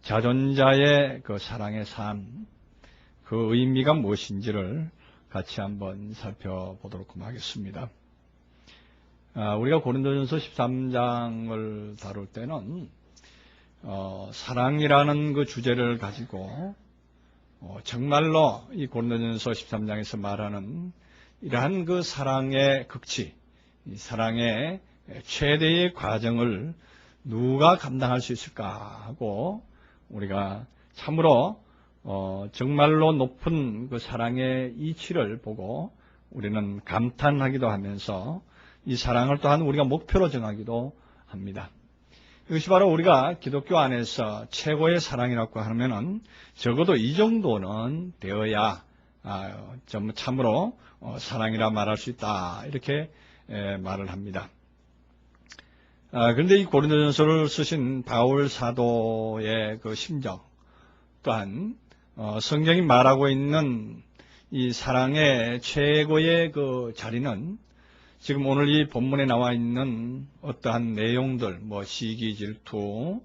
자존자의 그 사랑의 삶, 그 의미가 무엇인지를 같이 한번 살펴보도록 하겠습니다. 우리가 고린도전서 13장을 다룰 때는 사랑이라는 그 주제를 가지고 정말로 이 고린도전서 13장에서 말하는 이러한 그 사랑의 극치, 이 사랑의 최대의 과정을 누가 감당할 수 있을까 하고 우리가 참으로 정말로 높은 그 사랑의 이치를 보고 우리는 감탄하기도 하면서 이 사랑을 또한 우리가 목표로 정하기도 합니다. 이것이 바로 우리가 기독교 안에서 최고의 사랑이라고 하면은 적어도 이 정도는 되어야 참으로 사랑이라 말할 수 있다, 이렇게 말을 합니다. 그런데 이 고린도전서를 쓰신 바울 사도의 그 심정 또한 성경이 말하고 있는 이 사랑의 최고의 그 자리는 지금 오늘 이 본문에 나와 있는 어떠한 내용들, 시기, 질투,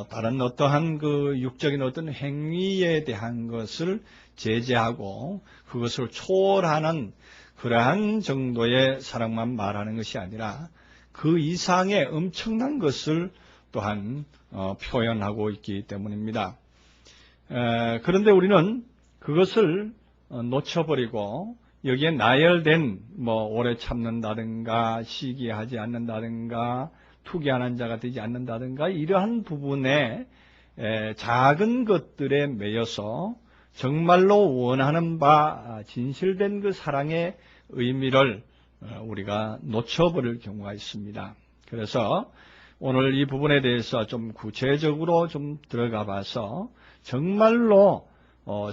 다른 어떠한 그 육적인 어떤 행위에 대한 것을 제재하고 그것을 초월하는 그러한 정도의 사랑만 말하는 것이 아니라 그 이상의 엄청난 것을 또한 표현하고 있기 때문입니다. 그런데 우리는 그것을 놓쳐버리고 여기에 나열된 오래 참는다든가 시기하지 않는다든가 투기하는 자가 되지 않는다든가 이러한 부분에 작은 것들에 매여서 정말로 원하는 바 진실된 그 사랑의 의미를 우리가 놓쳐버릴 경우가 있습니다. 그래서 오늘 이 부분에 대해서 좀 구체적으로 좀 들어가 봐서 정말로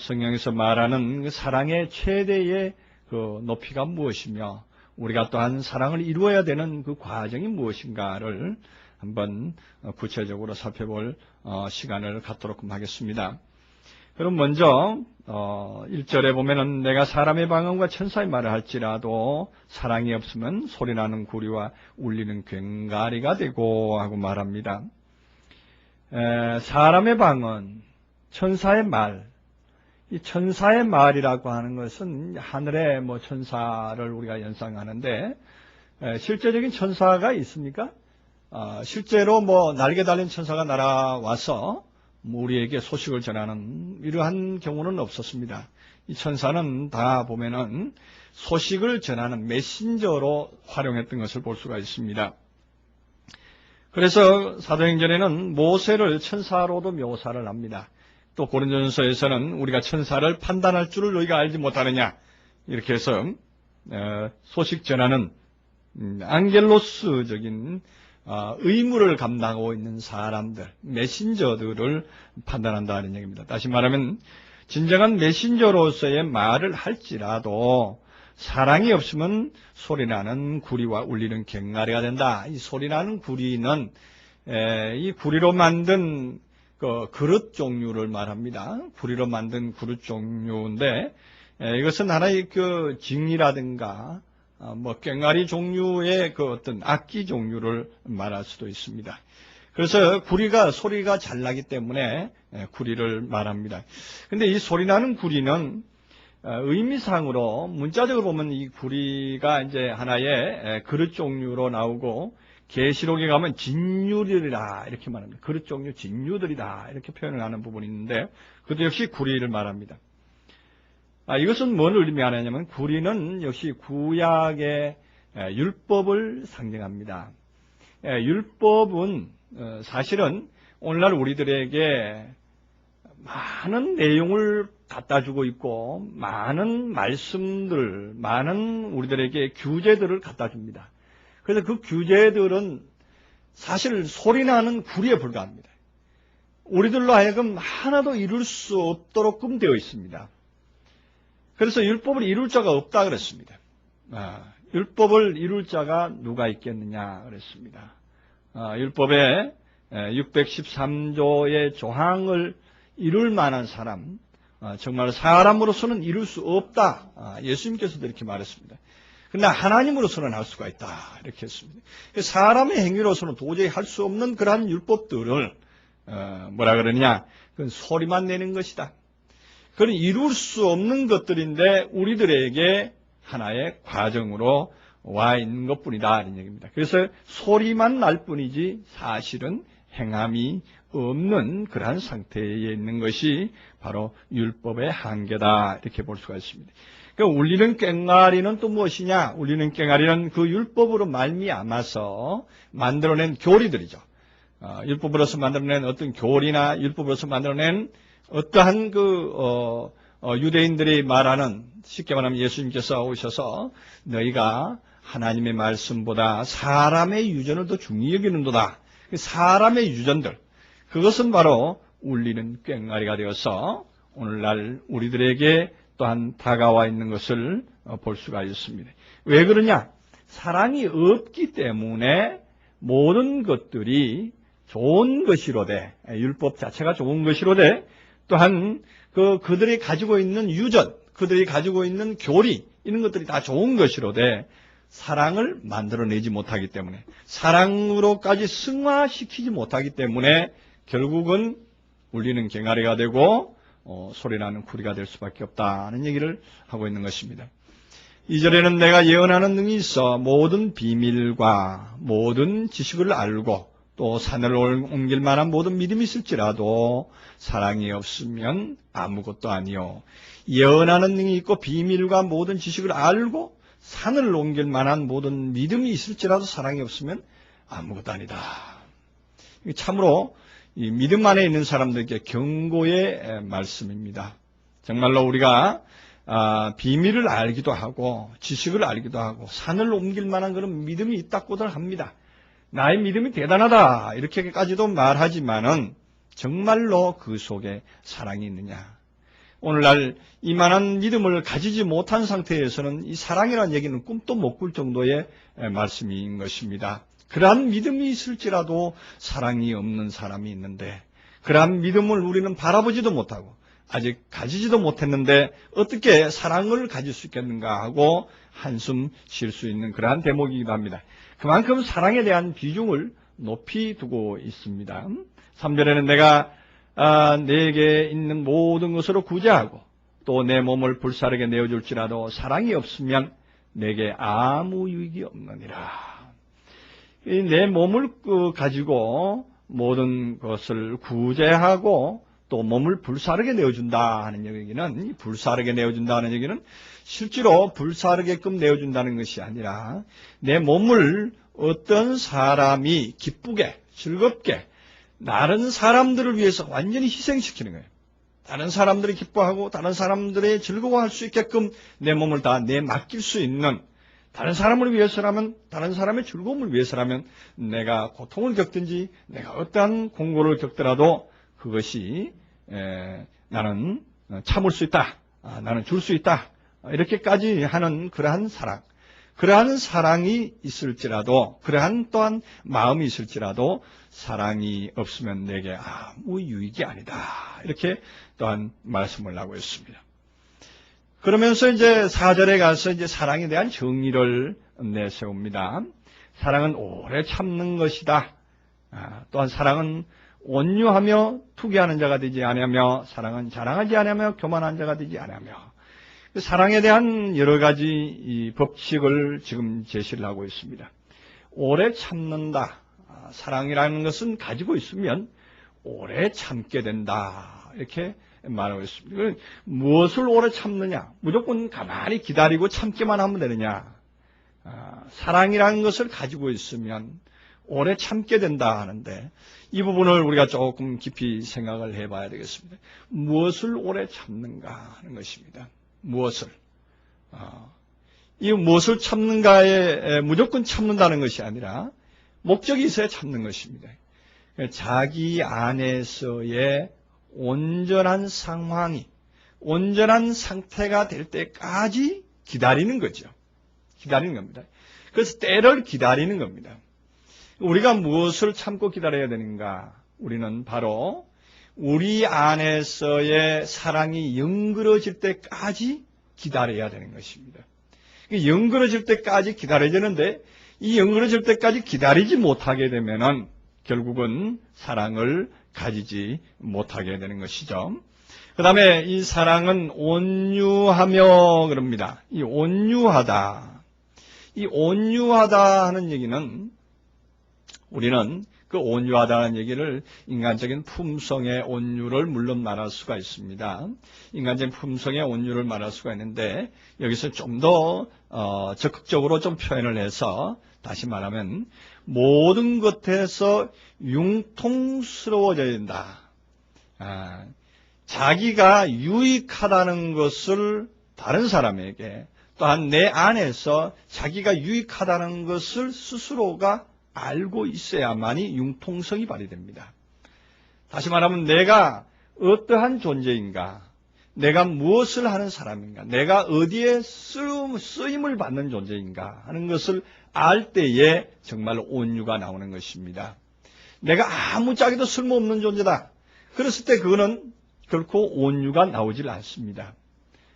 성경에서 말하는 그 사랑의 최대의 그 높이가 무엇이며 우리가 또한 사랑을 이루어야 되는 그 과정이 무엇인가를 한번 구체적으로 살펴볼 시간을 갖도록 하겠습니다. 그럼 먼저 1절에 보면은 내가 사람의 방언과 천사의 말을 할지라도 사랑이 없으면 소리나는 구리와 울리는 괭가리가 되고 하고 말합니다. 사람의 방언, 천사의 말, 이 천사의 말이라고 하는 것은 하늘의 천사를 우리가 연상하는데 실제적인 천사가 있습니까? 실제로 날개 달린 천사가 날아와서 우리에게 소식을 전하는 이러한 경우는 없었습니다. 이 천사는 다 보면은 소식을 전하는 메신저로 활용했던 것을 볼 수가 있습니다. 그래서 사도행전에는 모세를 천사로도 묘사를 합니다. 또 고린도전서에서는 우리가 천사를 판단할 줄을 너희가 알지 못하느냐 이렇게 해서 소식 전하는 앙겔로스적인 의무를 감당하고 있는 사람들, 메신저들을 판단한다는 얘기입니다. 다시 말하면 진정한 메신저로서의 말을 할지라도 사랑이 없으면 소리나는 구리와 울리는 괭가리가 된다. 이 소리나는 구리는 이 구리로 만든 그 그릇 종류를 말합니다. 구리로 만든 그릇 종류인데 이것은 하나의 그 징이라든가 괭가리 종류의 그 어떤 악기 종류를 말할 수도 있습니다. 그래서 구리가 소리가 잘 나기 때문에 구리를 말합니다. 근데 이 소리나는 구리는 의미상으로 문자적으로 보면 이 구리가 이제 하나의 그릇 종류로 나오고 계시록에 가면 진유들이다 이렇게 말합니다. 그릇 종류 진유들이다 이렇게 표현을 하는 부분이 있는데 그것도 역시 구리를 말합니다. 이것은 뭘 의미하냐면 구리는 역시 구약의 율법을 상징합니다. 율법은 사실은 오늘날 우리들에게 많은 내용을 갖다 주고 있고 많은 말씀들, 많은 우리들에게 규제들을 갖다 줍니다. 그래서 그 규제들은 사실 소리나는 구리에 불과합니다. 우리들로 하여금 하나도 이룰 수 없도록끔 되어 있습니다. 그래서 율법을 이룰 자가 없다 그랬습니다. 율법을 이룰 자가 누가 있겠느냐 그랬습니다. 율법의 613조의 조항을 이룰 만한 사람, 정말 사람으로서는 이룰 수 없다. 예수님께서도 이렇게 말했습니다. 그러나 하나님으로서는 할 수가 있다. 이렇게 했습니다. 사람의 행위로서는 도저히 할 수 없는 그러한 율법들을 뭐라 그러냐? 그건 소리만 내는 것이다. 그건 이룰 수 없는 것들인데 우리들에게 하나의 과정으로 와 있는 것뿐이다 이런 얘기입니다. 그래서 소리만 날 뿐이지 사실은 행함이 없는 그러한 상태에 있는 것이 바로 율법의 한계다 이렇게 볼 수가 있습니다. 그러니까 울리는 꽹과리는 또 무엇이냐? 울리는 꽹과리는 그 율법으로 말미암아서 만들어낸 교리들이죠. 율법으로서 만들어낸 어떤 교리나 율법으로서 만들어낸 어떠한 유대인들이 말하는, 쉽게 말하면 예수님께서 오셔서 너희가 하나님의 말씀보다 사람의 유전을 더 중히 여기는도다. 사람의 유전들, 그것은 바로 울리는 꽹과리가 되어서 오늘날 우리들에게 또한 다가와 있는 것을 볼 수가 있습니다. 왜 그러냐? 사랑이 없기 때문에 모든 것들이 좋은 것이로되, 율법 자체가 좋은 것이로되, 또한 그들이 가지고 있는 유전, 그들이 가지고 있는 교리, 이런 것들이 다 좋은 것이로되 사랑을 만들어내지 못하기 때문에, 사랑으로까지 승화시키지 못하기 때문에 결국은 울리는 꽹과리가 되고 소리나는 구리가 될 수밖에 없다는 얘기를 하고 있는 것입니다. 2절에는 내가 예언하는 능이 있어 모든 비밀과 모든 지식을 알고 또 산을 옮길 만한 모든 믿음이 있을지라도 사랑이 없으면 아무것도 아니요. 예언하는 능이 있고 비밀과 모든 지식을 알고 산을 옮길 만한 모든 믿음이 있을지라도 사랑이 없으면 아무것도 아니다. 참으로 이 믿음 안에 있는 사람들에게 경고의 말씀입니다. 정말로 우리가 비밀을 알기도 하고 지식을 알기도 하고 산을 옮길 만한 그런 믿음이 있다고들 합니다. 나의 믿음이 대단하다 이렇게까지도 말하지만은 정말로 그 속에 사랑이 있느냐? 오늘날 이만한 믿음을 가지지 못한 상태에서는 이 사랑이라는 얘기는 꿈도 못 꿀 정도의 말씀인 것입니다. 그러한 믿음이 있을지라도 사랑이 없는 사람이 있는데, 그러한 믿음을 우리는 바라보지도 못하고 아직 가지지도 못했는데 어떻게 사랑을 가질 수 있겠는가 하고 한숨 쉴 수 있는 그러한 대목이기도 합니다. 그만큼 사랑에 대한 비중을 높이 두고 있습니다. 3절에는 내가 내게 있는 모든 것으로 구제하고 또 내 몸을 불사르게 내어줄지라도 사랑이 없으면 내게 아무 유익이 없느니라. 내 몸을 가지고 모든 것을 구제하고 또 몸을 불사르게 내어준다 하는 얘기는, 불사르게 내어준다 하는 얘기는 실제로 불사르게끔 내어준다는 것이 아니라 내 몸을 어떤 사람이 기쁘게 즐겁게 다른 사람들을 위해서 완전히 희생시키는 거예요. 다른 사람들이 기뻐하고 다른 사람들이 즐거워할 수 있게끔 내 몸을 다 맡길 수 있는, 다른 사람을 위해서라면, 다른 사람의 즐거움을 위해서라면 내가 고통을 겪든지 내가 어떠한 공고를 겪더라도 그것이 나는 참을 수 있다, 나는 줄 수 있다, 이렇게까지 하는 그러한 사랑, 그러한 사랑이 있을지라도, 그러한 또한 마음이 있을지라도 사랑이 없으면 내게 아무 유익이 아니다, 이렇게 또한 말씀을 하고 있습니다. 그러면서 이제 4절에 가서 이제 사랑에 대한 정의를 내세웁니다. 사랑은 오래 참는 것이다. 또한 사랑은 온유하며 투기하는 자가 되지 아니하며, 사랑은 자랑하지 아니하며 교만한 자가 되지 아니하며, 사랑에 대한 여러 가지 이 법칙을 지금 제시를 하고 있습니다. 오래 참는다. 사랑이라는 것은 가지고 있으면 오래 참게 된다, 이렇게 말하고 있습니다. 무엇을 오래 참느냐? 무조건 가만히 기다리고 참기만 하면 되느냐? 사랑이라는 것을 가지고 있으면 오래 참게 된다 하는데, 이 부분을 우리가 조금 깊이 생각을 해봐야 되겠습니다. 무엇을 오래 참는가 하는 것입니다. 무엇을? 이 무엇을 참는가에 무조건 참는다는 것이 아니라 목적이 있어야 참는 것입니다. 자기 안에서의 온전한 상황이, 온전한 상태가 될 때까지 기다리는 거죠. 기다리는 겁니다. 그래서 때를 기다리는 겁니다. 우리가 무엇을 참고 기다려야 되는가? 우리는 바로 우리 안에서의 사랑이 영그러질 때까지 기다려야 되는 것입니다. 영그러질 때까지 기다려야 되는데, 이 영그러질 때까지 기다리지 못하게 되면은 결국은 사랑을 가지지 못하게 되는 것이죠. 그 다음에 이 사랑은 온유하며 그럽니다. 이 온유하다. 이 온유하다 하는 얘기는 우리는 그 온유하다는 얘기를 인간적인 품성의 온유를 물론 말할 수가 있습니다. 인간적인 품성의 온유를 말할 수가 있는데 여기서 좀 더 적극적으로 좀 표현을 해서 다시 말하면 모든 것에서 융통스러워져야 된다. 자기가 유익하다는 것을 다른 사람에게 또한 내 안에서 자기가 유익하다는 것을 스스로가 알고 있어야만이 융통성이 발휘됩니다. 다시 말하면 내가 어떠한 존재인가, 내가 무엇을 하는 사람인가, 내가 어디에 쓰임을 받는 존재인가 하는 것을 알 때에 정말 온유가 나오는 것입니다. 내가 아무짝에도 쓸모없는 존재다. 그랬을 때 그거는 결코 온유가 나오질 않습니다.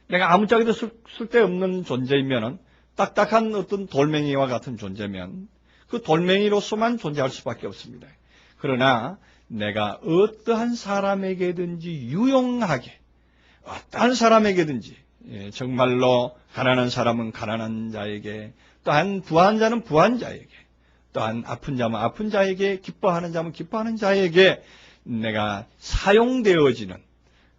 내가 아무짝에도 쓸데없는 존재이면 딱딱한 어떤 돌멩이와 같은 존재면 그 돌멩이로서만 존재할 수밖에 없습니다. 그러나 내가 어떠한 사람에게든지 유용하게, 어떠한 사람에게든지 정말로 가난한 사람은 가난한 자에게, 또한 부한 자는 부한 자에게, 또한 아픈 자면 아픈 자에게, 기뻐하는 자면 기뻐하는 자에게 내가 사용되어지는,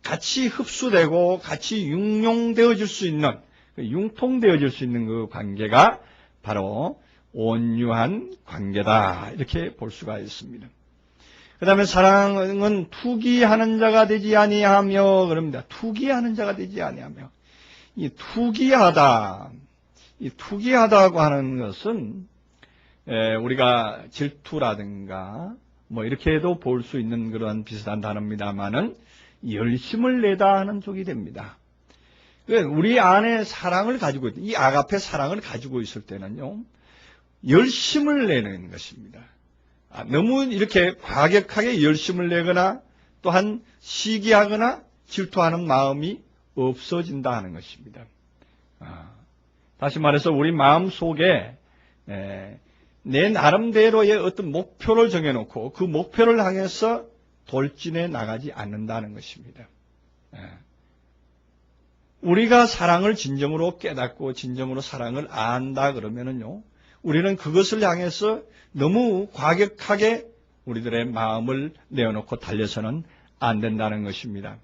같이 흡수되고 같이 융용되어질 수 있는, 융통되어질 수 있는 그 관계가 바로 온유한 관계다. 이렇게 볼 수가 있습니다. 그 다음에 사랑은 투기하는 자가 되지 아니하며 그럽니다. 투기하는 자가 되지 아니하며. 이 투기하다고 하는 것은 우리가 질투라든가 뭐 이렇게도 볼 수 있는 그런 비슷한 단어입니다만은 열심을 내다 하는 쪽이 됩니다. 우리 안에 사랑을 가지고 있다. 이 아가페 사랑을 가지고 있을 때는요, 열심을 내는 것입니다. 너무 이렇게 과격하게 열심을 내거나 또한 시기하거나 질투하는 마음이 없어진다 하는 것입니다. 다시 말해서 우리 마음 속에 내 나름대로의 어떤 목표를 정해놓고 그 목표를 향해서 돌진해 나가지 않는다는 것입니다. 우리가 사랑을 진정으로 깨닫고 진정으로 사랑을 안다 그러면은요, 우리는 그것을 향해서 너무 과격하게 우리들의 마음을 내어놓고 달려서는 안 된다는 것입니다.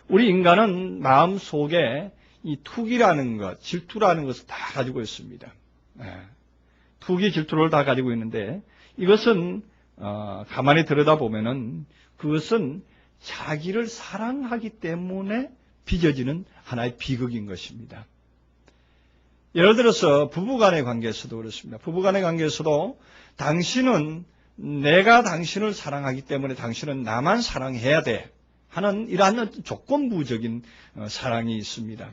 우리 인간은 마음 속에 이 투기라는 것, 질투라는 것을 다 가지고 있습니다. 투기, 질투를 다 가지고 있는데 이것은 가만히 들여다보면은 그것은 자기를 사랑하기 때문에 빚어지는 하나의 비극인 것입니다. 예를 들어서 부부간의 관계에서도 그렇습니다. 부부간의 관계에서도 당신은 내가 당신을 사랑하기 때문에 당신은 나만 사랑해야 돼 하는 이러한 조건부적인 사랑이 있습니다.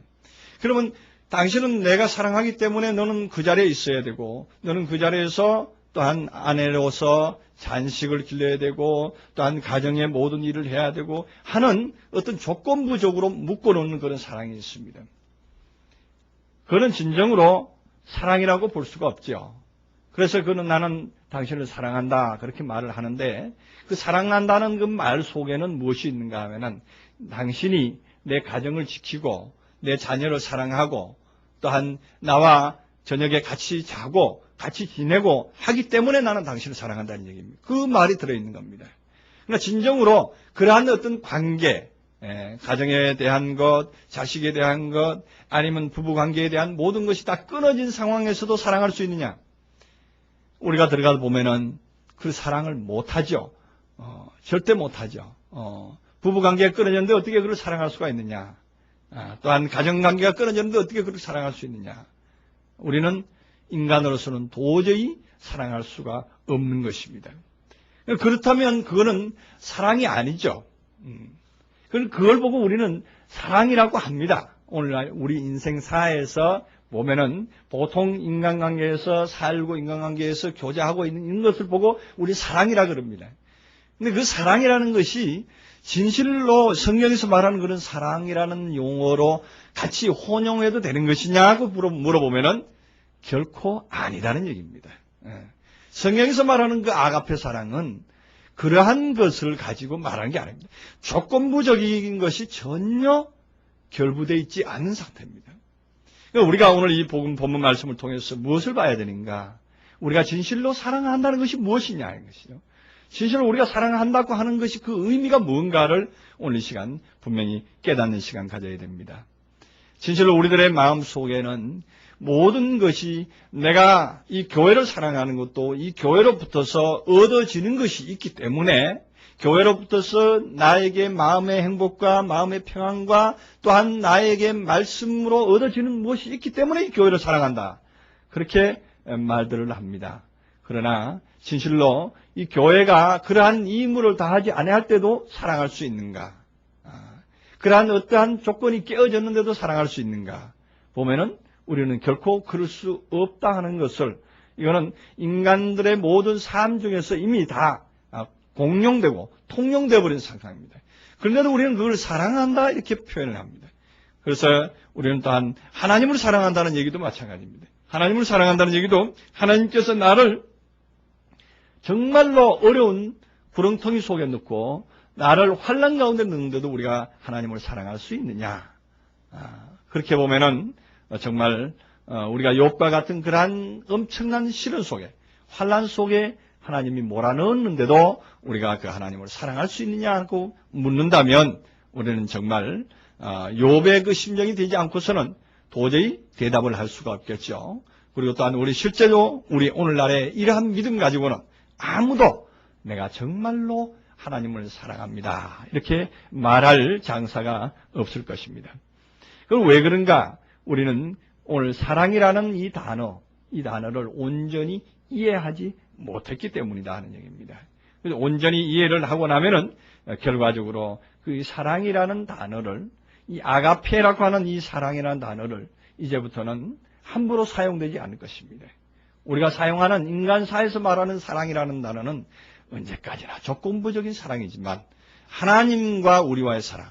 그러면 당신은 내가 사랑하기 때문에 너는 그 자리에 있어야 되고 너는 그 자리에서 또한 아내로서 잔식을 길러야 되고 또한 가정의 모든 일을 해야 되고 하는 어떤 조건부적으로 묶어놓는 그런 사랑이 있습니다. 그거는 진정으로 사랑이라고 볼 수가 없죠. 그래서 그는 나는 당신을 사랑한다 그렇게 말을 하는데 그 사랑한다는 그 말 속에는 무엇이 있는가 하면은 당신이 내 가정을 지키고 내 자녀를 사랑하고 또한 나와 저녁에 같이 자고 같이 지내고 하기 때문에 나는 당신을 사랑한다는 얘기입니다. 그 말이 들어있는 겁니다. 그러나 진정으로 그러한 어떤 관계, 가정에 대한 것, 자식에 대한 것, 아니면 부부관계에 대한 모든 것이 다 끊어진 상황에서도 사랑할 수 있느냐? 우리가 들어가 보면은 그 사랑을 못하죠. 절대 못하죠. 부부관계가 끊어졌는데 어떻게 그를 사랑할 수가 있느냐? 또한 가정관계가 끊어졌는데 어떻게 그를 사랑할 수 있느냐? 우리는 인간으로서는 도저히 사랑할 수가 없는 것입니다. 그렇다면 그거는 사랑이 아니죠. 그걸 보고 우리는 사랑이라고 합니다. 오늘날 우리 인생사에서 보면은 보통 인간관계에서 살고 인간관계에서 교제하고 있는 것을 보고 우리 사랑이라 그럽니다. 근데 그 사랑이라는 것이 진실로 성경에서 말하는 그런 사랑이라는 용어로 같이 혼용해도 되는 것이냐고 물어보면은 결코 아니라는 얘기입니다. 성경에서 말하는 그 아가페 사랑은 그러한 것을 가지고 말하는 게 아닙니다. 조건부적인 것이 전혀 결부되어 있지 않은 상태입니다. 그러니까 우리가 오늘 이 본문 말씀을 통해서 무엇을 봐야 되는가? 우리가 진실로 사랑한다는 것이 무엇이냐 하는 것이죠. 진실로 우리가 사랑한다고 하는 것이 그 의미가 뭔가를 오늘 이 시간 분명히 깨닫는 시간 가져야 됩니다. 진실로 우리들의 마음 속에는 모든 것이 내가 이 교회를 사랑하는 것도 이 교회로부터서 얻어지는 것이 있기 때문에 교회로부터서 나에게 마음의 행복과 마음의 평안과 또한 나에게 말씀으로 얻어지는 무엇이 있기 때문에 이 교회를 사랑한다. 그렇게 말들을 합니다. 그러나 진실로 이 교회가 그러한 임무를 다하지 아니할 때도 사랑할 수 있는가? 그러한 어떠한 조건이 깨어졌는데도 사랑할 수 있는가? 보면은 우리는 결코 그럴 수 없다 하는 것을, 이거는 인간들의 모든 삶 중에서 이미 다 공용되고 통용되어 버린 상황입니다. 그런데도 우리는 그걸 사랑한다 이렇게 표현을 합니다. 그래서 우리는 또한 하나님을 사랑한다는 얘기도 마찬가지입니다. 하나님을 사랑한다는 얘기도 하나님께서 나를 정말로 어려운 구렁텅이 속에 넣고 나를 환난 가운데 넣는데도 우리가 하나님을 사랑할 수 있느냐. 그렇게 보면은 정말 우리가 욥과 같은 그러한 엄청난 시련 속에, 환난 속에 하나님이 몰아넣었는데도 우리가 그 하나님을 사랑할 수 있느냐고 묻는다면 우리는 정말 욥의 그 심정이 되지 않고서는 도저히 대답을 할 수가 없겠죠. 그리고 또한 우리 실제로 우리 오늘날의 이러한 믿음 가지고는 아무도 내가 정말로 하나님을 사랑합니다 이렇게 말할 장사가 없을 것입니다. 그럼 왜 그런가? 우리는 오늘 사랑이라는 이 단어를 온전히 이해하지 못했기 때문이다 하는 얘기입니다. 그래서 온전히 이해를 하고 나면은 결과적으로 그 사랑이라는 단어를, 이 아가페라고 하는 이 사랑이라는 단어를 이제부터는 함부로 사용되지 않을 것입니다. 우리가 사용하는 인간사에서 말하는 사랑이라는 단어는 언제까지나 조건부적인 사랑이지만 하나님과 우리와의 사랑,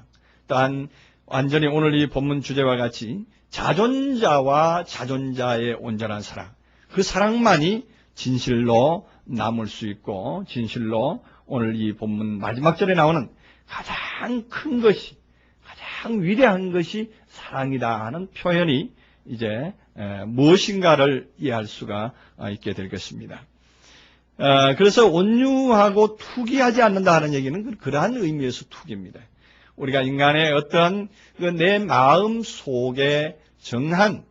또한 완전히 오늘 이 본문 주제와 같이 자존자와 자존자의 온전한 사랑, 그 사랑만이 진실로 남을 수 있고 진실로 오늘 이 본문 마지막 절에 나오는 가장 큰 것이, 가장 위대한 것이 사랑이다 하는 표현이 이제 무엇인가를 이해할 수가 있게 될 것입니다. 그래서 온유하고 투기하지 않는다 하는 얘기는 그러한 의미에서 투기입니다. 우리가 인간의 어떤 내 마음 속에 정한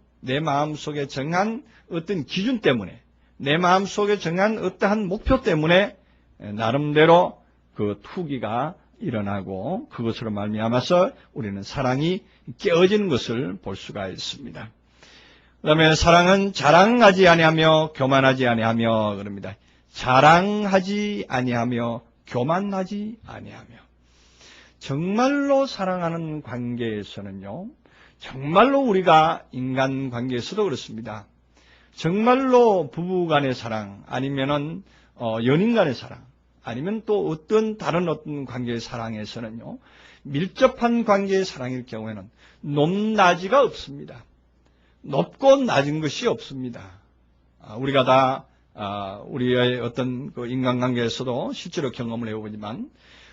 어떤 기준 때문에, 내 마음 속에 정한 어떠한 목표 때문에 나름대로 그 투기가 일어나고 그것으로 말미암아서 우리는 사랑이 깨어지는 것을 볼 수가 있습니다. 그다음에 사랑은 자랑하지 아니하며 교만하지 아니하며 그럽니다. 자랑하지 아니하며 교만하지 아니하며. 정말로 사랑하는 관계에서는요, 정말로 우리가 인간 관계에서도 그렇습니다. 정말로 부부 간의 사랑, 아니면은 연인 간의 사랑, 아니면 또 어떤 다른 관계의 사랑에서는요, 밀접한 관계의 사랑일 경우에는 높낮이가 없습니다. 높고 낮은 것이 없습니다. 우리가 다 우리의 어떤 그 인간관계에서도 실제로 경험을 해보지만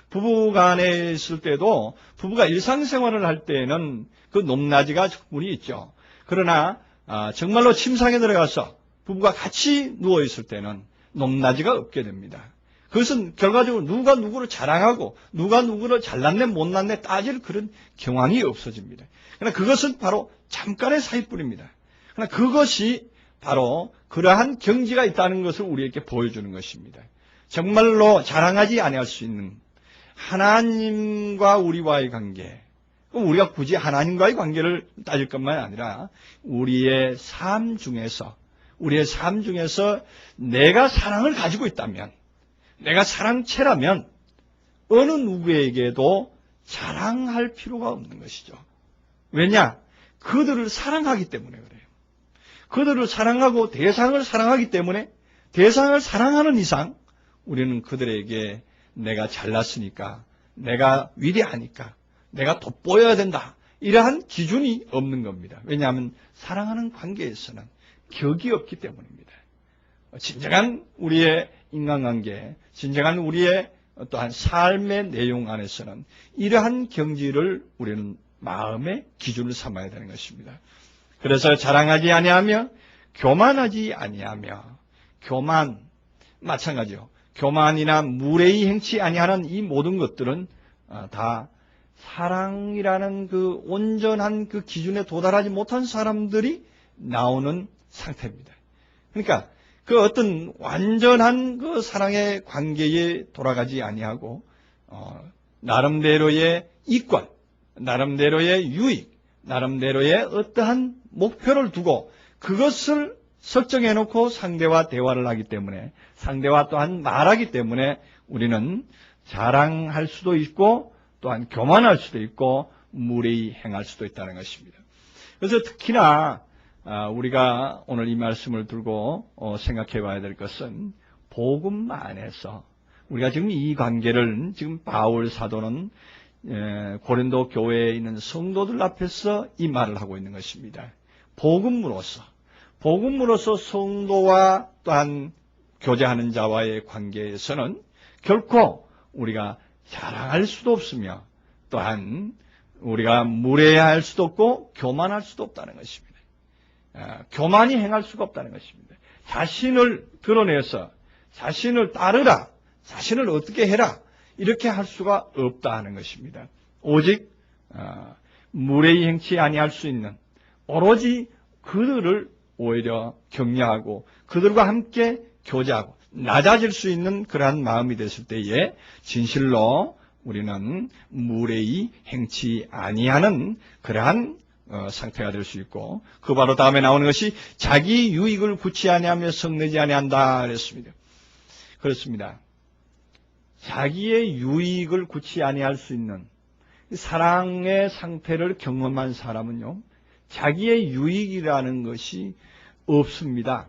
부부 간에 있을 때도 부부가 일상생활을 할 때에는 그 높낮이가 충분히 있죠. 그러나 정말로 침상에 들어가서 부부가 같이 누워있을 때는 높낮이가 없게 됩니다. 그것은 결과적으로 누가 누구를 자랑하고 누가 누구를 잘났네 못났네 따질 그런 경황이 없어집니다. 그러나 그것은 바로 잠깐의 사이뿐입니다. 그러나 그것이 바로 그러한 경지가 있다는 것을 우리에게 보여주는 것입니다. 정말로 자랑하지 아니할 수 있는 하나님과 우리와의 관계, 우리가 굳이 하나님과의 관계를 따질 것만 아니라 우리의 삶 중에서 내가 사랑을 가지고 있다면, 내가 사랑체라면 어느 누구에게도 자랑할 필요가 없는 것이죠. 왜냐? 그들을 사랑하기 때문에 그래요. 그들을 사랑하고 대상을 사랑하기 때문에 대상을 사랑하는 이상 우리는 그들에게 내가 잘났으니까, 내가 위대하니까, 내가 돋보여야 된다, 이러한 기준이 없는 겁니다. 왜냐하면 사랑하는 관계에서는 격이 없기 때문입니다. 진정한 우리의 인간관계, 진정한 우리의 또한 삶의 내용 안에서는 이러한 경지를 우리는 마음의 기준을 삼아야 되는 것입니다. 그래서 자랑하지 아니하며 교만하지 아니하며, 교만 마찬가지요. 교만이나 무례히 행치 아니하는 이 모든 것들은 다 사랑이라는 그 온전한 그 기준에 도달하지 못한 사람들이 나오는 상태입니다. 그러니까 그 어떤 완전한 그 사랑의 관계에 돌아가지 아니하고 나름대로의 이권, 나름대로의 유익, 나름대로의 어떠한 목표를 두고 그것을 설정해 놓고 상대와 대화를 하기 때문에, 상대와 또한 말하기 때문에 우리는 자랑할 수도 있고 또한 교만할 수도 있고 무례히 행할 수도 있다는 것입니다. 그래서 특히나 우리가 오늘 이 말씀을 들고 생각해 봐야 될 것은 복음 안에서 우리가 지금 이 관계를 지금 바울 사도는 고린도 교회에 있는 성도들 앞에서 이 말을 하고 있는 것입니다. 복음으로서 성도와 또한 교제하는 자와의 관계에서는 결코 우리가 자랑할 수도 없으며 또한 우리가 무례할 수도 없고 교만할 수도 없다는 것입니다. 교만이 행할 수가 없다는 것입니다. 자신을 드러내서 자신을 따르라, 자신을 어떻게 해라 이렇게 할 수가 없다 하는 것입니다. 오직 무례히 행치 아니할 수 있는 오로지 그들을 오히려 격려하고 그들과 함께 교제하고 낮아질 수 있는 그러한 마음이 됐을 때에 진실로 우리는 무례히 행치 아니하는 그러한 상태가 될 수 있고, 그 바로 다음에 나오는 것이 자기 유익을 굳이 아니하며 성내지 아니한다 그랬습니다. 그렇습니다. 자기의 유익을 굳이 아니할 수 있는 사랑의 상태를 경험한 사람은요, 자기의 유익이라는 것이 없습니다.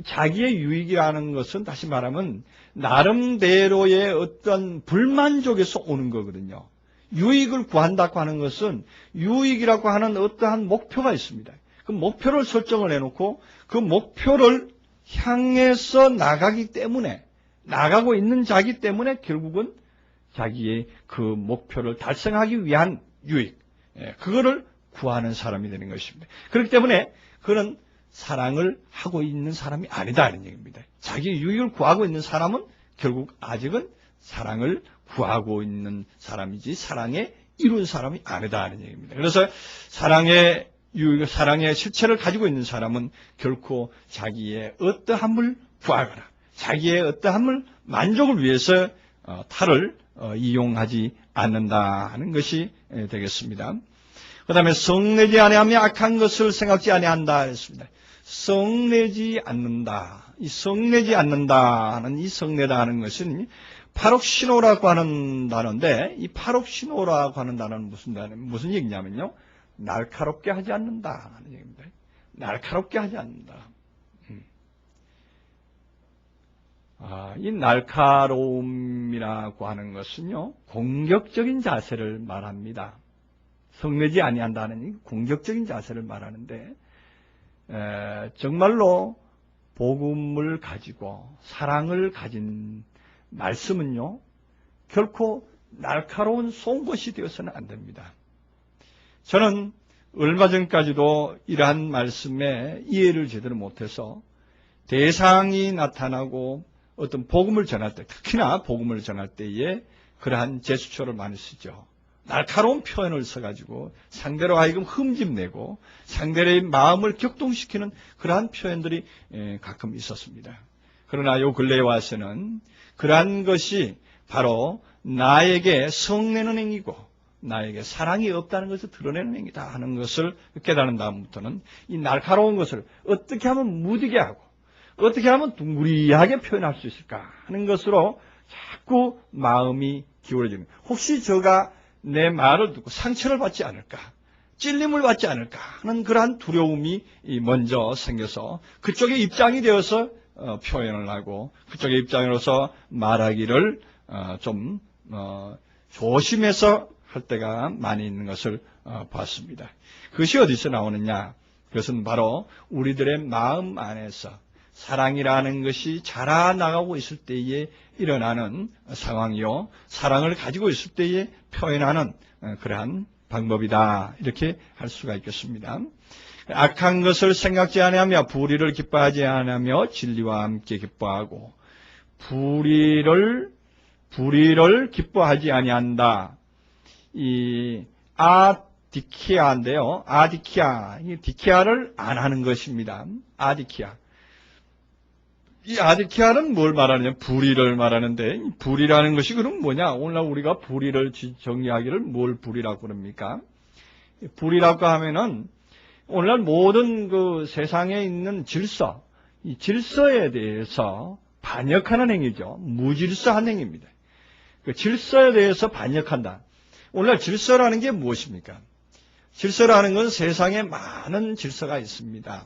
자기의 유익이라는 것은 다시 말하면 나름대로의 어떤 불만족에서 오는 거거든요. 유익을 구한다고 하는 것은 유익이라고 하는 어떠한 목표가 있습니다. 그 목표를 설정을 해놓고 그 목표를 향해서 나가기 때문에, 나가고 있는 자기 때문에 결국은 자기의 그 목표를 달성하기 위한 유익, 그거를 구하는 사람이 되는 것입니다. 그렇기 때문에 그는 사랑을 하고 있는 사람이 아니다는 얘기입니다. 자기 유익을 구하고 있는 사람은 결국 아직은 사랑을 구하고 있는 사람이지 사랑에 이룬 사람이 아니다는 얘기입니다. 그래서 사랑의 유익, 사랑의 실체를 가지고 있는 사람은 결코 자기의 어떠함을 구하거나 자기의 어떠함을 만족을 위해서 타를 이용하지 않는다 하는 것이 되겠습니다. 그 다음에 성내지 아니하며 악한 것을 생각지 아니한다 했습니다. 성내지 않는다. 이 성내지 않는다 하는 이 성내다 하는 것은 파록시노라고 하는 단어인데, 이 파록시노라고 하는 단어는 무슨 얘기냐면요, 날카롭게 하지 않는다 하는 얘기입니다. 날카롭게 하지 않는다. 이 날카로움이라고 하는 것은요, 공격적인 자세를 말합니다. 성내지 아니한다는 공격적인 자세를 말하는데, 정말로 복음을 가지고 사랑을 가진 말씀은요, 결코 날카로운 송곳이 되어서는 안 됩니다. 저는 얼마 전까지도 이러한 말씀에 이해를 제대로 못해서 대상이 나타나고 어떤 복음을 전할 때, 특히나 복음을 전할 때에 그러한 제스처를 많이 쓰죠. 날카로운 표현을 써가지고 상대로 하여금 흠집내고 상대의 마음을 격동시키는 그러한 표현들이 가끔 있었습니다. 그러나 요 근래에 와서는 그러한 것이 바로 나에게 성내는 행위고 나에게 사랑이 없다는 것을 드러내는 행위다 하는 것을 깨달은 다음부터는 이 날카로운 것을 어떻게 하면 무디게 하고 어떻게 하면 둥그리하게 표현할 수 있을까 하는 것으로 자꾸 마음이 기울어집니다. 혹시 저가 내 말을 듣고 상처를 받지 않을까, 찔림을 받지 않을까 하는 그러한 두려움이 먼저 생겨서 그쪽의 입장이 되어서 표현을 하고 그쪽의 입장으로서 말하기를 좀 조심해서 할 때가 많이 있는 것을 봤습니다. 그것이 어디서 나오느냐? 그것은 바로 우리들의 마음 안에서 사랑이라는 것이 자라나가고 있을 때에 일어나는 상황이요. 사랑을 가지고 있을 때에 표현하는 그러한 방법이다. 이렇게 할 수가 있겠습니다. 악한 것을 생각지 아니하며 불의를 기뻐하지 아니하며 진리와 함께 기뻐하고 불의를 기뻐하지 아니한다. 이 아디키아인데요. 아디키아, 이 디키아를 안 하는 것입니다. 아디키아. 이 아디키아는 뭘 말하느냐? 불의를 말하는데, 불의라는 것이 그럼 뭐냐? 오늘날 우리가 불의를 정의하기를 뭘 불의라고 그럽니까? 불의라고 하면은 오늘날 모든 그 세상에 있는 질서, 이 질서에 대해서 반역하는 행위죠. 무질서한 행위입니다. 그 질서에 대해서 반역한다. 오늘날 질서라는 게 무엇입니까? 질서라는 건 세상에 많은 질서가 있습니다.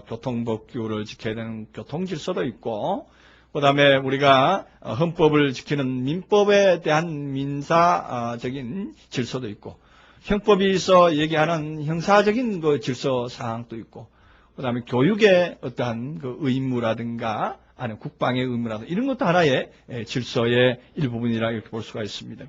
교통법규를 지켜야 되는 교통질서도 있고, 그 다음에 우리가 헌법을 지키는 민법에 대한 민사적인 질서도 있고, 형법에서 얘기하는 형사적인 그 질서 사항도 있고, 그 다음에 교육의 어떠한 그 의무라든가, 아니면 국방의 의무라든가, 이런 것도 하나의 질서의 일부분이라 이렇게 볼 수가 있습니다.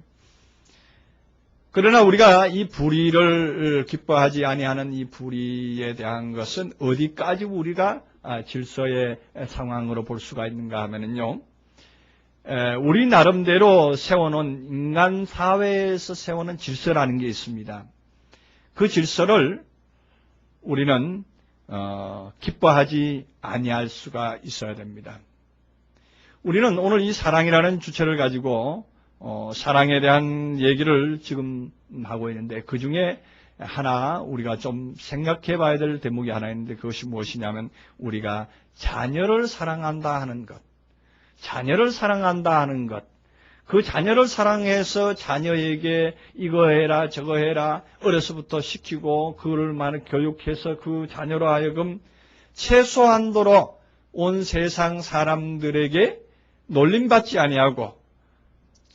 그러나 우리가 이 불의를 기뻐하지 아니하는 이 불의에 대한 것은 어디까지 우리가 질서의 상황으로 볼 수가 있는가 하면은요, 우리 나름대로 세워놓은 인간 사회에서 세워놓은 질서라는 게 있습니다. 그 질서를 우리는 기뻐하지 아니할 수가 있어야 됩니다. 우리는 오늘 이 사랑이라는 주체를 가지고 사랑에 대한 얘기를 지금 하고 있는데, 그 중에 하나 우리가 좀 생각해 봐야 될 대목이 하나 있는데, 그것이 무엇이냐면 우리가 자녀를 사랑한다 하는 것. 자녀를 사랑한다 하는 것. 그 자녀를 사랑해서 자녀에게 이거 해라 저거 해라 어려서부터 시키고 그를 많이 교육해서 그 자녀로 하여금 최소한도로 온 세상 사람들에게 놀림받지 아니하고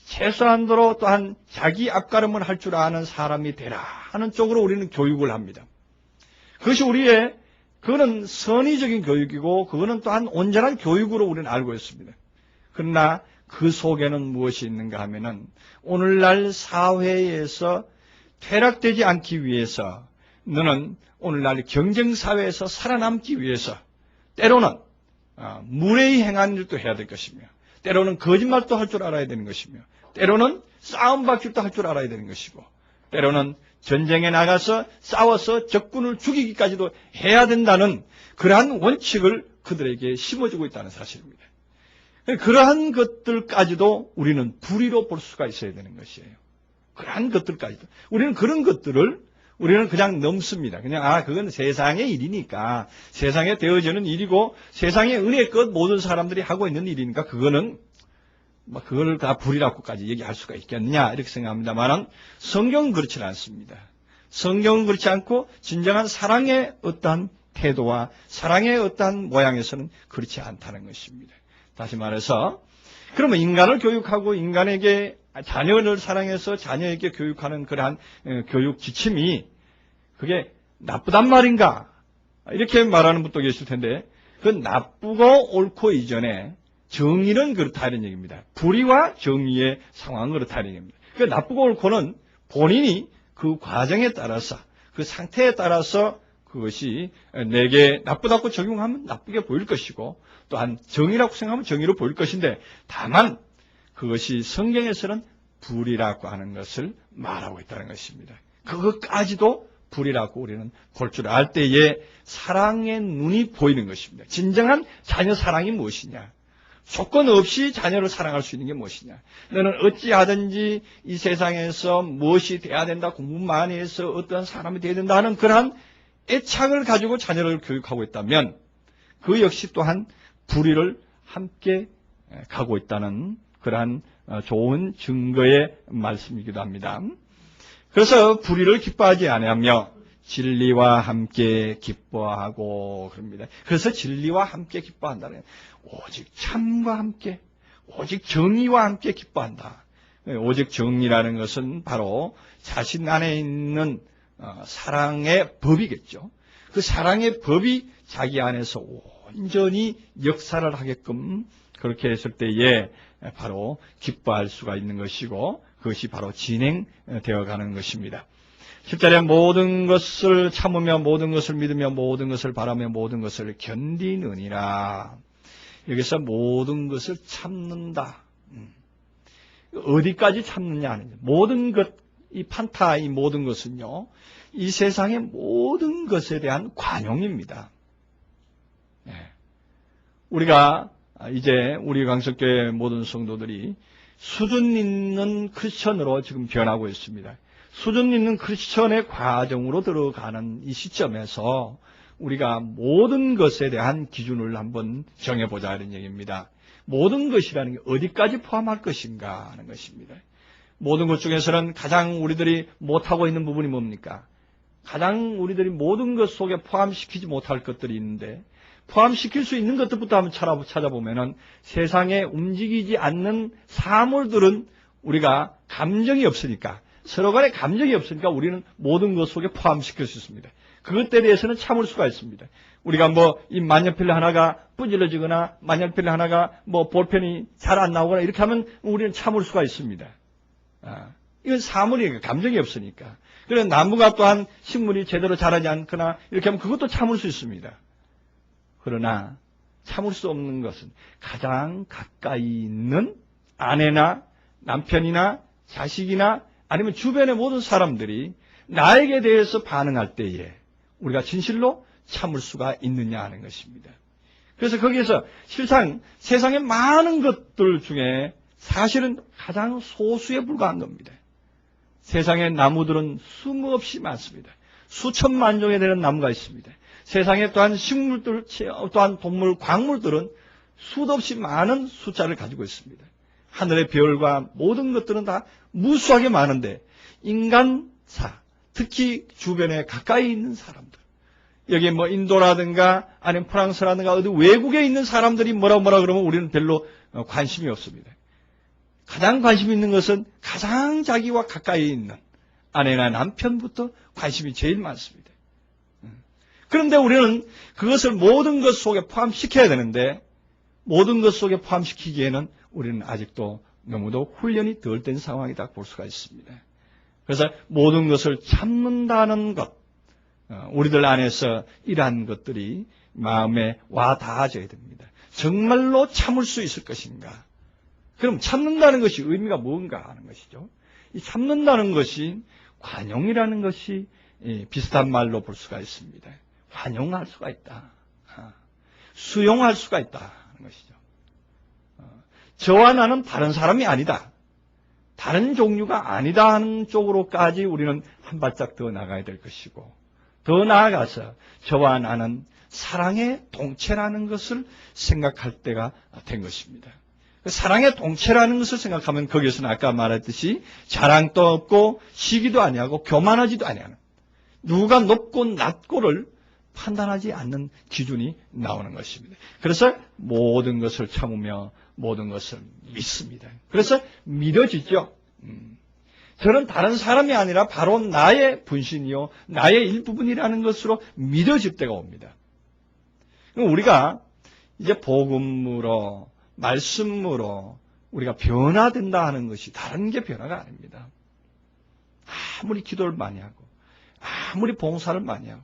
최소한도로 또한 자기 앞가름을 할 줄 아는 사람이 되라 하는 쪽으로 우리는 교육을 합니다. 그것이 그거는 선의적인 교육이고 그거는 또한 온전한 교육으로 우리는 알고 있습니다. 그러나 그 속에는 무엇이 있는가 하면은 오늘날 사회에서 퇴락되지 않기 위해서 너는 오늘날 경쟁사회에서 살아남기 위해서 때로는 무례히 행한 일도 해야 될 것이며 때로는 거짓말도 할 줄 알아야 되는 것이며 때로는 싸움박질도 할 줄 알아야 되는 것이고 때로는 전쟁에 나가서 싸워서 적군을 죽이기까지도 해야 된다는 그러한 원칙을 그들에게 심어주고 있다는 사실입니다. 그러한 것들까지도 우리는 불의로 볼 수가 있어야 되는 것이에요. 그러한 것들까지도. 우리는 그런 것들을 우리는 그냥 넘습니다. 그냥 그건 세상의 일이니까 세상에 되어지는 일이고 세상의 은혜껏 모든 사람들이 하고 있는 일이니까 그거는 그걸 다 불의라고까지 얘기할 수가 있겠느냐 이렇게 생각합니다만 성경은 그렇지는 않습니다. 성경은 그렇지 않고 진정한 사랑의 어떠한 태도와 사랑의 어떠한 모양에서는 그렇지 않다는 것입니다. 다시 말해서 그러면 인간을 교육하고 인간에게 자녀를 사랑해서 자녀에게 교육하는 그러한 교육 지침이 그게 나쁘단 말인가 이렇게 말하는 분도 계실 텐데 그 나쁘고 옳고 이전에 정의는 그렇다 이런 얘기입니다. 불의와 정의의 상황은 그렇다 이런 얘기입니다. 그 나쁘고 옳고는 본인이 그 과정에 따라서 그 상태에 따라서 그것이 내게 나쁘다고 적용하면 나쁘게 보일 것이고 또한 정의라고 생각하면 정의로 보일 것인데 다만 그것이 성경에서는 불의라고 하는 것을 말하고 있다는 것입니다. 그것까지도 불의라고 우리는 볼 줄 알 때에 사랑의 눈이 보이는 것입니다. 진정한 자녀 사랑이 무엇이냐? 조건 없이 자녀를 사랑할 수 있는 게 무엇이냐? 너는 어찌하든지 이 세상에서 무엇이 돼야 된다, 공부 많이 해서 어떤 사람이 돼야 된다 하는 그러한 애착을 가지고 자녀를 교육하고 있다면 그 역시 또한 불의를 함께 가고 있다는 그러한 좋은 증거의 말씀이기도 합니다. 그래서 불의를 기뻐하지 아니하며 진리와 함께 기뻐하고 그럽니다. 그래서 진리와 함께 기뻐한다는 오직 참과 함께 오직 정의와 함께 기뻐한다. 오직 정의라는 것은 바로 자신 안에 있는 사랑의 법이겠죠. 그 사랑의 법이 자기 안에서 온전히 역사를 하게끔 그렇게 했을 때에 바로 기뻐할 수가 있는 것이고 그것이 바로 진행되어 가는 것입니다. 10절에 모든 것을 참으며 모든 것을 믿으며 모든 것을 바라며 모든 것을 견디느니라. 여기서 모든 것을 참는다. 어디까지 참느냐 하는 모든 것, 이 판타 이 모든 것은요, 이 세상의 모든 것에 대한 관용입니다. 우리가 이제 우리 강석교회 모든 성도들이 수준 있는 크리스천으로 지금 변하고 있습니다. 수준 있는 크리스천의 과정으로 들어가는 이 시점에서 우리가 모든 것에 대한 기준을 한번 정해보자 하는 얘기입니다. 모든 것이라는 게 어디까지 포함할 것인가 하는 것입니다. 모든 것 중에서는 가장 우리들이 못하고 있는 부분이 뭡니까? 가장 우리들이 모든 것 속에 포함시키지 못할 것들이 있는데 포함시킬 수 있는 것들부터 한번 찾아보면은 세상에 움직이지 않는 사물들은 우리가 감정이 없으니까 서로 간에 감정이 없으니까 우리는 모든 것 속에 포함시킬 수 있습니다. 그것에 대해서는 참을 수가 있습니다. 우리가 이 만년필 하나가 부질러지거나 만년필 하나가 볼펜이 잘 안 나오거나 이렇게 하면 우리는 참을 수가 있습니다. 이건 사물이니까 감정이 없으니까. 그래서 나무가 또한 식물이 제대로 자라지 않거나 이렇게 하면 그것도 참을 수 있습니다. 그러나 참을 수 없는 것은 가장 가까이 있는 아내나 남편이나 자식이나 아니면 주변의 모든 사람들이 나에게 대해서 반응할 때에 우리가 진실로 참을 수가 있느냐 하는 것입니다. 그래서 거기에서 실상 세상의 많은 것들 중에 사실은 가장 소수에 불과한 겁니다. 세상의 나무들은 수없이 많습니다. 수천만 종에 되는 나무가 있습니다. 세상에 또한 식물들, 또한 동물, 광물들은 수도 없이 많은 숫자를 가지고 있습니다. 하늘의 별과 모든 것들은 다 무수하게 많은데 인간사, 특히 주변에 가까이 있는 사람들, 여기 인도라든가 아니면 프랑스라든가 어디 외국에 있는 사람들이 뭐라 그러면 우리는 별로 관심이 없습니다. 가장 관심 있는 것은 가장 자기와 가까이 있는 아내나 남편부터 관심이 제일 많습니다. 그런데 우리는 그것을 모든 것 속에 포함시켜야 되는데 모든 것 속에 포함시키기에는 우리는 아직도 너무도 훈련이 덜 된 상황이다 볼 수가 있습니다. 그래서 모든 것을 참는다는 것, 우리들 안에서 이러한 것들이 마음에 와 닿아져야 됩니다. 정말로 참을 수 있을 것인가? 그럼 참는다는 것이 의미가 뭔가 하는 것이죠. 이 참는다는 것이 관용이라는 것이 비슷한 말로 볼 수가 있습니다. 관용할 수가 있다. 수용할 수가 있다 하는 것이죠. 저와 나는 다른 사람이 아니다. 다른 종류가 아니다 하는 쪽으로까지 우리는 한 발짝 더 나가야 될 것이고 더 나아가서 저와 나는 사랑의 동체라는 것을 생각할 때가 된 것입니다. 사랑의 동체라는 것을 생각하면 거기에서는 아까 말했듯이 자랑도 없고 시기도 아니하고 교만하지도 아니하는 누가 높고 낮고를 판단하지 않는 기준이 나오는 것입니다. 그래서 모든 것을 참으며 모든 것을 믿습니다. 그래서 믿어지죠. 저는 다른 사람이 아니라 바로 나의 분신이요 나의 일부분이라는 것으로 믿어질 때가 옵니다. 우리가 이제 복음으로 말씀으로 우리가 변화된다 하는 것이 다른 게 변화가 아닙니다. 아무리 기도를 많이 하고 아무리 봉사를 많이 하고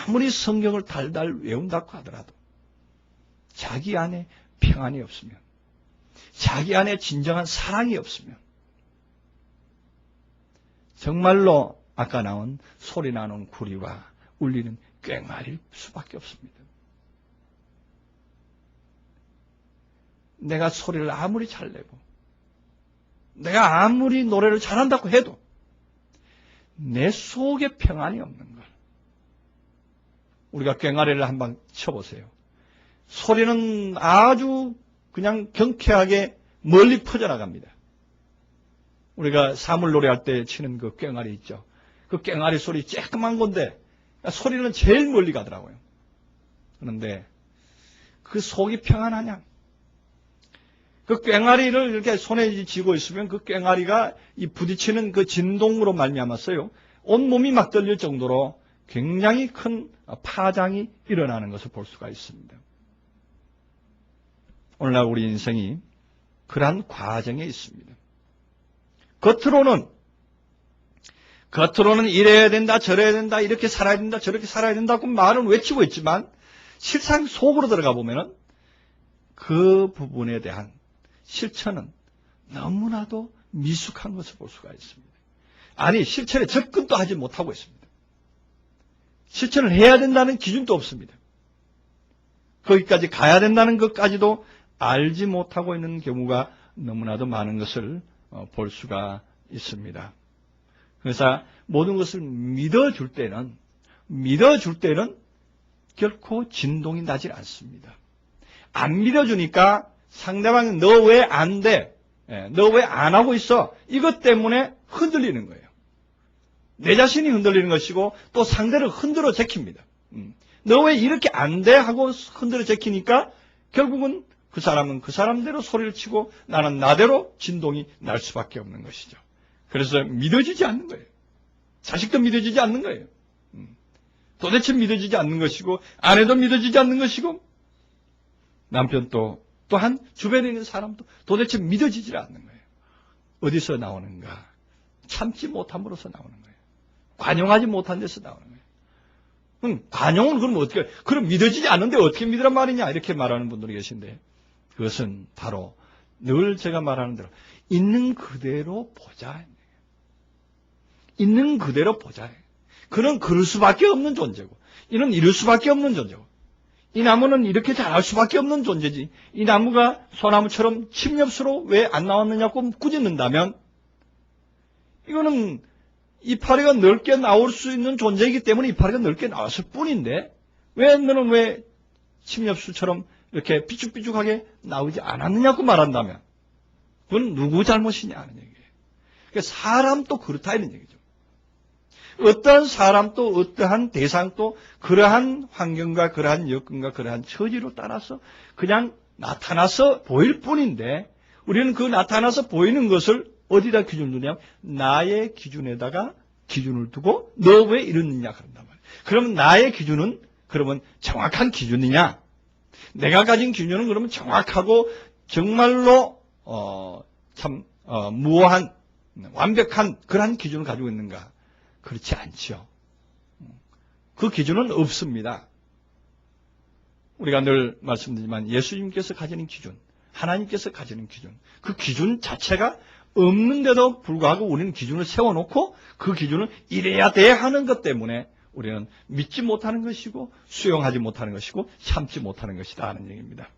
아무리 성경을 달달 외운다고 하더라도 자기 안에 평안이 없으면 자기 안에 진정한 사랑이 없으면 정말로 아까 나온 소리 나는 구리와 울리는 꽹과리일 수밖에 없습니다. 내가 소리를 아무리 잘 내고 내가 아무리 노래를 잘한다고 해도 내 속에 평안이 없는 걸 우리가 꽹과리를 한번 쳐보세요. 소리는 아주 그냥 경쾌하게 멀리 퍼져나갑니다. 우리가 사물 노래할 때 치는 그 꽹과리 있죠. 그 꽹과리 소리 쬐끄만 건데 소리는 제일 멀리 가더라고요. 그런데 그 속이 평안하냐? 그 꽹과리를 이렇게 손에 쥐고 있으면 그 꽹과리가 이 부딪히는 그 진동으로 말미암았어요. 온 몸이 막 떨릴 정도로 굉장히 큰 파장이 일어나는 것을 볼 수가 있습니다. 오늘날 우리 인생이 그러한 과정에 있습니다. 겉으로는 이래야 된다, 저래야 된다, 이렇게 살아야 된다, 저렇게 살아야 된다고 말은 외치고 있지만 실상 속으로 들어가 보면은 그 부분에 대한 실천은 너무나도 미숙한 것을 볼 수가 있습니다. 아니, 실천에 접근도 하지 못하고 있습니다. 실천을 해야 된다는 기준도 없습니다. 거기까지 가야 된다는 것까지도 알지 못하고 있는 경우가 너무나도 많은 것을 볼 수가 있습니다. 그래서 모든 것을 믿어줄 때는 결코 진동이 나질 않습니다. 안 믿어주니까 상대방이 너 왜 안 돼? 너 왜 안 하고 있어? 이것 때문에 흔들리는 거예요. 내 자신이 흔들리는 것이고 또 상대를 흔들어 제킵니다. 너 왜 이렇게 안 돼? 하고 흔들어 제키니까 결국은 그 사람은 그 사람대로 소리를 치고 나는 나대로 진동이 날 수밖에 없는 것이죠. 그래서 믿어지지 않는 거예요. 자식도 믿어지지 않는 거예요. 도대체 믿어지지 않는 것이고 아내도 믿어지지 않는 것이고 남편도 또한 주변에 있는 사람도 도대체 믿어지지 않는 거예요. 어디서 나오는가? 참지 못함으로써 나오는 거예요. 관용하지 못한 데서 나오는 거예요. 관용은 그럼 어떻게 해요? 그럼 믿어지지 않는데 어떻게 믿으란 말이냐? 이렇게 말하는 분들이 계신데 그것은 바로 늘 제가 말하는 대로 있는 그대로 보자. 있는 그대로 보자. 그는 그럴 수밖에 없는 존재고 이는 이럴 수밖에 없는 존재고 이 나무는 이렇게 자랄 수밖에 없는 존재지. 이 나무가 소나무처럼 침엽수로 왜 안 나왔느냐고 꾸짖는다면 이거는 이파리가 넓게 나올 수 있는 존재이기 때문에 이파리가 넓게 나왔을 뿐인데 너는 왜 침엽수처럼 이렇게 삐죽삐죽하게 나오지 않았느냐고 말한다면 그건 누구 잘못이냐 하는 얘기예요. 그러니까 사람도 그렇다 이런 얘기죠. 어떠한 사람도 어떠한 대상도 그러한 환경과 그러한 여건과 그러한 처지로 따라서 그냥 나타나서 보일 뿐인데 우리는 그 나타나서 보이는 것을 어디다 기준을 두냐면 나의 기준에다가 기준을 두고 너 왜 이러느냐 그런단 말이에요. 그럼 나의 기준은 그러면 정확한 기준이냐? 내가 가진 기준은 그러면 정확하고 정말로 무오한 완벽한 그러한 기준을 가지고 있는가? 그렇지 않죠. 그 기준은 없습니다. 우리가 늘 말씀드리지만 예수님께서 가지는 기준, 하나님께서 가지는 기준, 그 기준 자체가 없는데도 불구하고 우리는 기준을 세워놓고 그 기준을 이래야 돼 하는 것 때문에 우리는 믿지 못하는 것이고 수용하지 못하는 것이고 참지 못하는 것이다 하는 얘기입니다.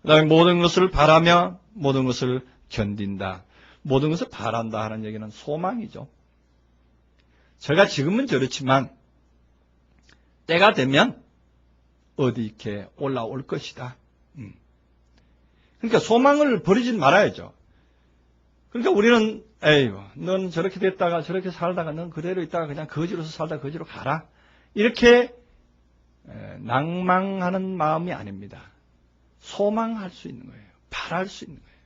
그 다음에 모든 것을 바라며 모든 것을 견딘다. 모든 것을 바란다 하는 얘기는 소망이죠. 제가 지금은 저렇지만 때가 되면 어디 이렇게 올라올 것이다. 그러니까 소망을 버리지 말아야죠. 그러니까 우리는 에이구, 넌 저렇게 됐다가 저렇게 살다가 넌 그대로 있다가 그냥 거지로서 살다 거지로 가라. 이렇게 낭망하는 마음이 아닙니다. 소망할 수 있는 거예요. 바랄 수 있는 거예요.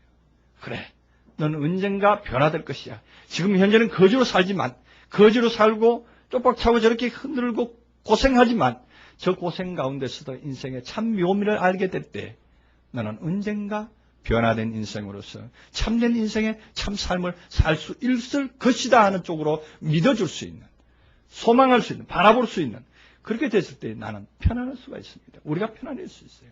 그래. 너는 언젠가 변화될 것이야. 지금 현재는 거지로 살지만 거지로 살고 쪽박차고 저렇게 흔들고 고생하지만 저 고생 가운데서도 인생의 참 묘미를 알게 될 때 너는 언젠가 변화된 인생으로서 참된 인생의 참 삶을 살 수 있을 것이다 하는 쪽으로 믿어줄 수 있는 소망할 수 있는 바라볼 수 있는 그렇게 됐을 때 나는 편안할 수가 있습니다. 우리가 편안할 수 있어요.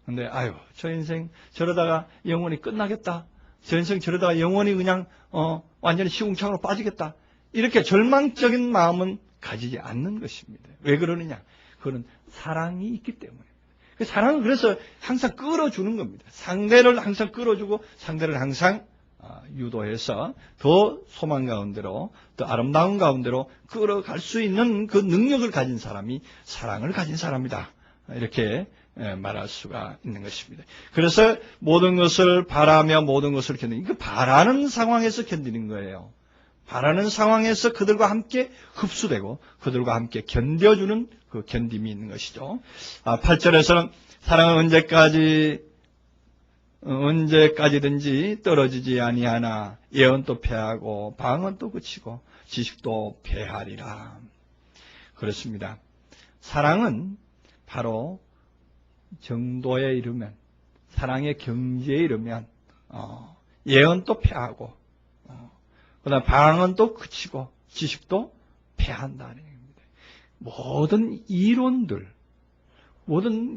근데 아유 저 인생 저러다가 영원히 끝나겠다. 저 인생 저러다가 영원히 그냥 완전히 시궁창으로 빠지겠다. 이렇게 절망적인 마음은 가지지 않는 것입니다. 왜 그러느냐? 그건 사랑이 있기 때문입니다. 그 사랑은 그래서 항상 끌어주는 겁니다. 상대를 항상 끌어주고 상대를 항상 유도해서 더 소망 가운데로 더 아름다운 가운데로 끌어갈 수 있는 그 능력을 가진 사람이 사랑을 가진 사람이다. 이렇게 말할 수가 있는 것입니다. 그래서 모든 것을 바라며 모든 것을 견디는 그 바라는 상황에서 견디는 거예요. 바라는 상황에서 그들과 함께 흡수되고 그들과 함께 견뎌주는 그 견딤이 있는 것이죠. 8절에서는 사랑은 언제까지 언제까지든지 떨어지지 아니하나 예언도 패하고 방언도 그치고 지식도 패하리라. 그렇습니다. 사랑은 바로 정도에 이르면, 사랑의 경지에 이르면 예언도 패하고 그다음 방언도 그치고 지식도 패한다는 얘기입니다. 모든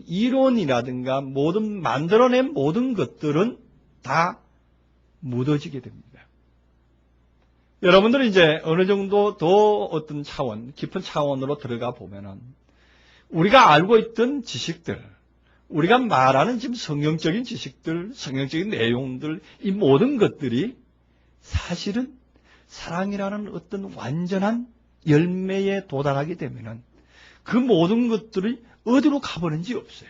이론이라든가 모든 만들어낸 모든 것들은 다 묻어지게 됩니다. 여러분들은 이제 어느 정도 더 어떤 차원, 깊은 차원으로 들어가 보면은 우리가 알고 있던 지식들, 우리가 말하는 지금 성경적인 지식들, 성경적인 내용들, 이 모든 것들이 사실은 사랑이라는 어떤 완전한 열매에 도달하게 되면은 그 모든 것들이 어디로 가버린지 없어요.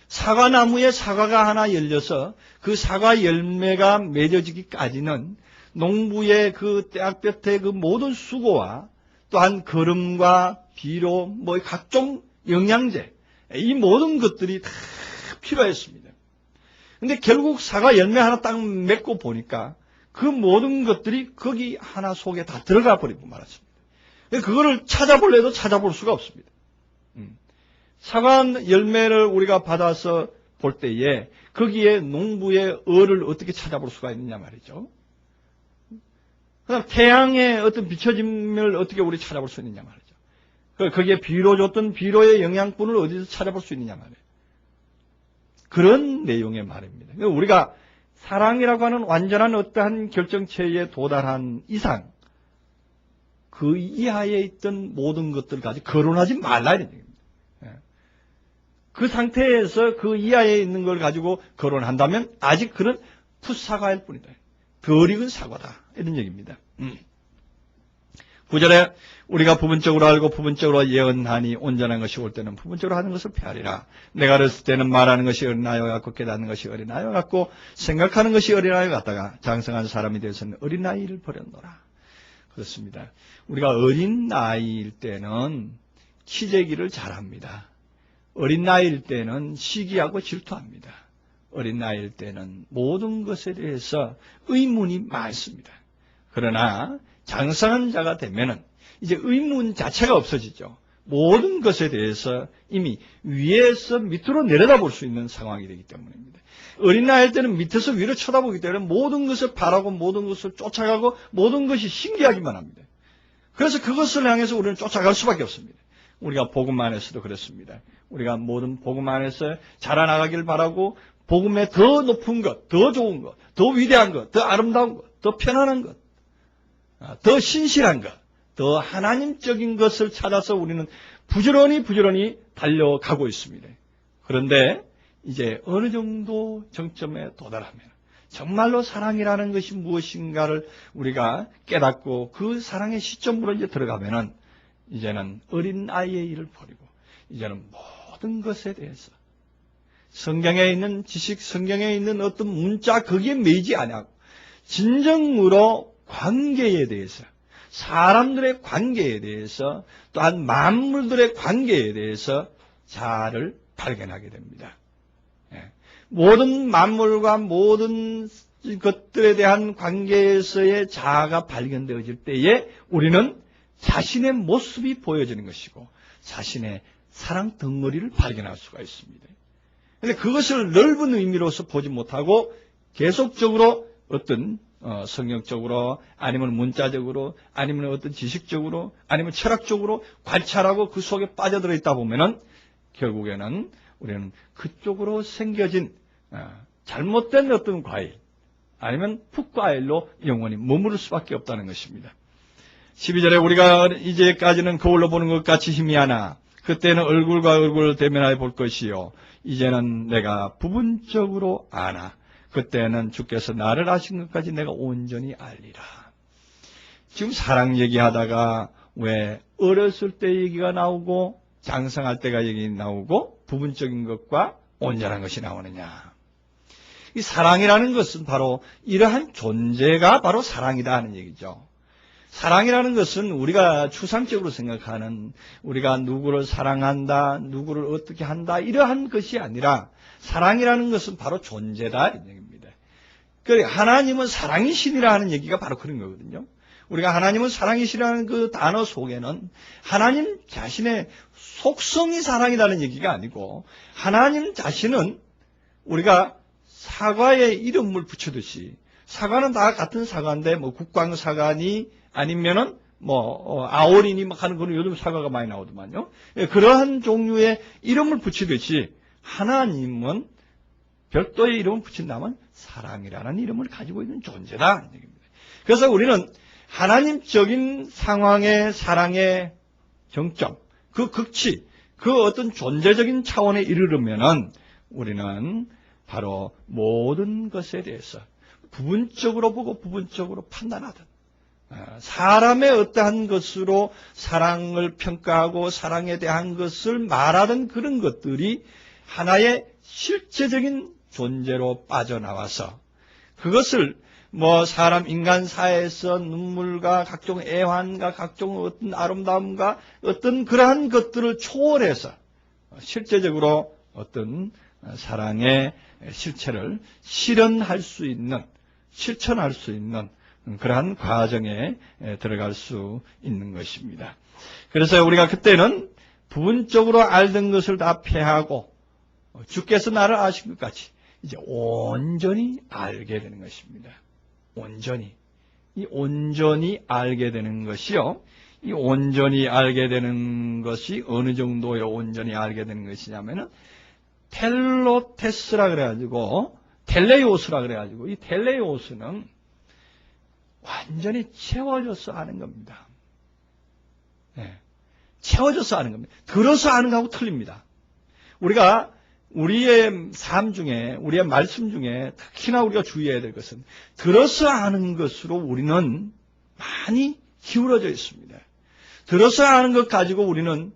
사과나무에 사과가 하나 열려서 그 사과 열매가 맺어지기까지는 농부의 그 떼약볕의 그 모든 수고와 또한 거름과 비료, 각종 영양제, 이 모든 것들이 다 필요했습니다. 근데 결국 사과 열매 하나 딱 맺고 보니까 그 모든 것들이 거기 하나 속에 다 들어가 버리고 말았습니다. 그거를 찾아볼래도 찾아볼 수가 없습니다. 사과 열매를 우리가 받아서 볼 때에 거기에 농부의 얼을 어떻게 찾아볼 수가 있느냐 말이죠. 그다음 태양의 어떤 비춰짐을 어떻게 우리 찾아볼 수 있느냐 말이죠. 거기에 비료 줬던 비료의 영양분을 어디서 찾아볼 수 있느냐 말이에요. 그런 내용의 말입니다. 우리가 사랑이라고 하는 완전한 어떠한 결정체에 도달한 이상 그 이하에 있던 모든 것들 가지고 거론하지 말라 이런 얘기입니다. 그 상태에서 그 이하에 있는 걸 가지고 거론한다면 아직 그런 풋사과일 뿐이다. 덜 익은 사과다. 이런 얘기입니다. 9절에 우리가 부분적으로 알고 부분적으로 예언하니 온전한 것이 올 때는 부분적으로 하는 것을 피하리라. 내가 어렸을 때는 말하는 것이 어린아이와 같고 깨닫는 것이 어린아이와 같고 생각하는 것이 어린아이와 같다가 장성한 사람이 되어서는 어린아이를 버렸노라. 그렇습니다. 우리가 어린 나이일 때는 키재기를 잘합니다. 어린 나이일 때는 시기하고 질투합니다. 어린 나이일 때는 모든 것에 대해서 의문이 많습니다. 그러나 장성한 자가 되면은 이제 의문 자체가 없어지죠. 모든 것에 대해서 이미 위에서 밑으로 내려다볼 수 있는 상황이 되기 때문입니다. 어린 나이일 때는 밑에서 위로 쳐다보기 때문에 모든 것을 바라고 모든 것을 쫓아가고 모든 것이 신기하기만 합니다. 그래서 그것을 향해서 우리는 쫓아갈 수밖에 없습니다. 우리가 복음 안에서도 그렇습니다. 우리가 모든 복음 안에서 자라나가길 바라고 복음의 더 높은 것, 더 좋은 것, 더 위대한 것, 더 아름다운 것, 더 편안한 것, 더 신실한 것, 더 하나님적인 것을 찾아서 우리는 부지런히 달려가고 있습니다. 그런데 이제 어느 정도 정점에 도달하면 정말로 사랑이라는 것이 무엇인가를 우리가 깨닫고 그 사랑의 시점으로 이제 들어가면은 이제는 어린 아이의 일을 버리고 이제는 모든 것에 대해서 성경에 있는 지식, 성경에 있는 어떤 문자 거기에 매이지 아니하고 진정으로 관계에 대해서, 사람들의 관계에 대해서, 또한 만물들의 관계에 대해서 자아를 발견하게 됩니다. 모든 만물과 모든 것들에 대한 관계에서의 자아가 발견되어질 때에 우리는 자신의 모습이 보여지는 것이고 자신의 사랑 덩어리를 발견할 수가 있습니다. 그런데 그것을 넓은 의미로서 보지 못하고 계속적으로 어떤 성경적으로 아니면 문자적으로 아니면 어떤 지식적으로 아니면 철학적으로 관찰하고 그 속에 빠져들어 있다 보면은 결국에는 우리는 그쪽으로 생겨진 잘못된 어떤 과일 아니면 풋과일로 영원히 머무를 수밖에 없다는 것입니다. 12절에 우리가 이제까지는 거울로 보는 것 같이 희미하나 그때는 얼굴과 얼굴을 대면하여 볼 것이요 이제는 내가 부분적으로 아나 그때는 주께서 나를 아신 것까지 내가 온전히 알리라. 지금 사랑 얘기하다가 왜 어렸을 때 얘기가 나오고 장성할 때가 얘기 나오고 부분적인 것과 온전한 것이 나오느냐. 이 사랑이라는 것은 바로 이러한 존재가 바로 사랑이다 하는 얘기죠. 사랑이라는 것은 우리가 추상적으로 생각하는 우리가 누구를 사랑한다, 누구를 어떻게 한다 이러한 것이 아니라 사랑이라는 것은 바로 존재다 이런 얘기입니다. 하나님은 사랑이신이라 하는 얘기가 바로 그런 거거든요. 우리가 하나님은 사랑이시라는 그 단어 속에는 하나님 자신의 속성이 사랑이라는 얘기가 아니고 하나님 자신은 우리가 사과에 이름을 붙이듯이 사과는 다 같은 사과인데 뭐 국광사과니 아니면은 아오리니 막 하는 거는 요즘 사과가 많이 나오더만요. 그러한 종류의 이름을 붙이듯이 하나님은 별도의 이름을 붙인다면 사랑이라는 이름을 가지고 있는 존재다. 그래서 우리는 하나님적인 상황의 사랑의 정점, 그 극치, 그 어떤 존재적인 차원에 이르려면은 우리는 바로 모든 것에 대해서 부분적으로 보고 부분적으로 판단하듯 사람의 어떠한 것으로 사랑을 평가하고 사랑에 대한 것을 말하던 그런 것들이 하나의 실제적인 존재로 빠져나와서 그것을 사람 인간 사회에서 눈물과 각종 애환과 각종 어떤 아름다움과 어떤 그러한 것들을 초월해서 실제적으로 어떤 사랑의 실체를 실현할 수 있는, 실천할 수 있는 그러한 과정에 들어갈 수 있는 것입니다. 그래서 우리가 그때는 부분적으로 알던 것을 다 폐하고 주께서 나를 아신 것 같이 이제 온전히 알게 되는 것입니다. 온전히. 이 온전히 알게 되는 것이요. 이 온전히 알게 되는 것이 어느 정도의 온전히 알게 되는 것이냐면은 텔로테스라 그래가지고 텔레오스라 그래가지고 이 텔레오스는 완전히 채워져서 아는 겁니다. 네. 채워져서 아는 겁니다. 들어서 아는 거하고 틀립니다. 우리가 우리의 삶 중에, 우리의 말씀 중에 특히나 우리가 주의해야 될 것은 들어서 아는 것으로 우리는 많이 기울어져 있습니다. 들어서 아는 것 가지고 우리는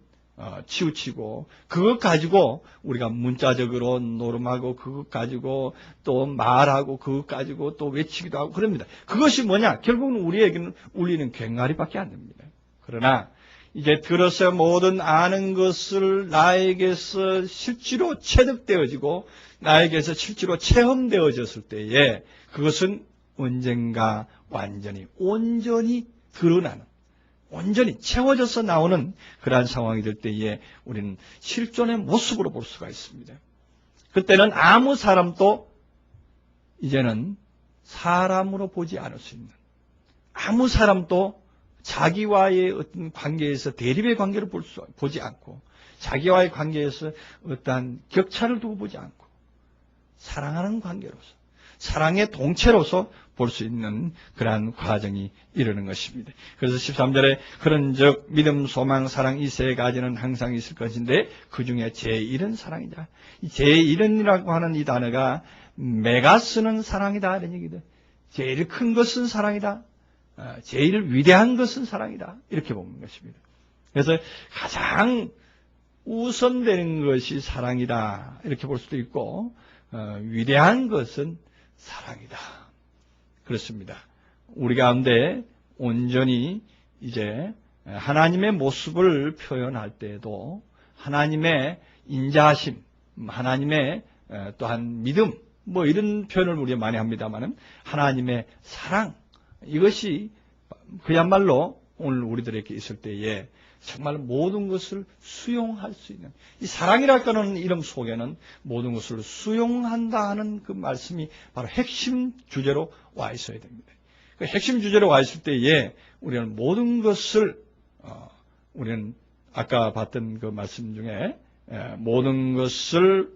치우치고 그것 가지고 우리가 문자적으로 노름하고 그것 가지고 또 말하고 그것 가지고 또 외치기도 하고 그럽니다. 그것이 뭐냐? 결국은 우리에게는 울리는 괭아리밖에 안 됩니다. 그러나 이제 들어서 모든 아는 것을 나에게서 실제로 체득되어지고 나에게서 실제로 체험되어졌을 때에 그것은 언젠가 완전히 온전히 드러나는 온전히 채워져서 나오는 그러한 상황이 될 때에 우리는 실존의 모습으로 볼 수가 있습니다. 그때는 아무 사람도 이제는 사람으로 보지 않을 수 있는 아무 사람도 자기와의 어떤 관계에서 대립의 관계를 보지 않고 자기와의 관계에서 어떠한 격차를 두고 보지 않고 사랑하는 관계로서 사랑의 동체로서 볼 수 있는 그러한 과정이 이르는 것입니다. 그래서 13절에 그런즉 믿음, 소망, 사랑 이 세 가지는 항상 있을 것인데 그 중에 제1은 사랑이다. 이 제1은이라고 하는 이 단어가 메가스는 사랑이다 이런 얘기다. 제일 큰 것은 사랑이다. 제일 위대한 것은 사랑이다. 이렇게 보는 것입니다. 그래서 가장 우선되는 것이 사랑이다. 이렇게 볼 수도 있고 위대한 것은 사랑이다. 그렇습니다. 우리 가운데 온전히 이제 하나님의 모습을 표현할 때에도 하나님의 인자하심, 하나님의 또한 믿음, 이런 표현을 우리가 많이 합니다만은 하나님의 사랑, 이것이 그야말로 오늘 우리들에게 있을 때에 정말 모든 것을 수용할 수 있는 이 사랑이라고 하는 이름 속에는 모든 것을 수용한다 하는 그 말씀이 바로 핵심 주제로 와 있어야 됩니다. 그 핵심 주제로 와 있을 때에 우리는 모든 것을 우리는 아까 봤던 그 말씀 중에 모든 것을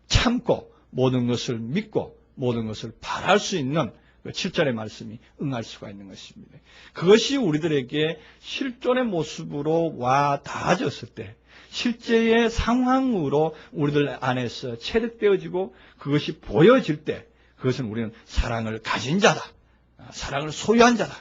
참고 모든 것을 믿고 모든 것을 바랄 수 있는 7절의 말씀이 응할 수가 있는 것입니다. 그것이 우리들에게 실존의 모습으로 와 닿아졌을 때 실제의 상황으로 우리들 안에서 체득되어지고 그것이 보여질 때 그것은 우리는 사랑을 가진 자다. 사랑을 소유한 자다.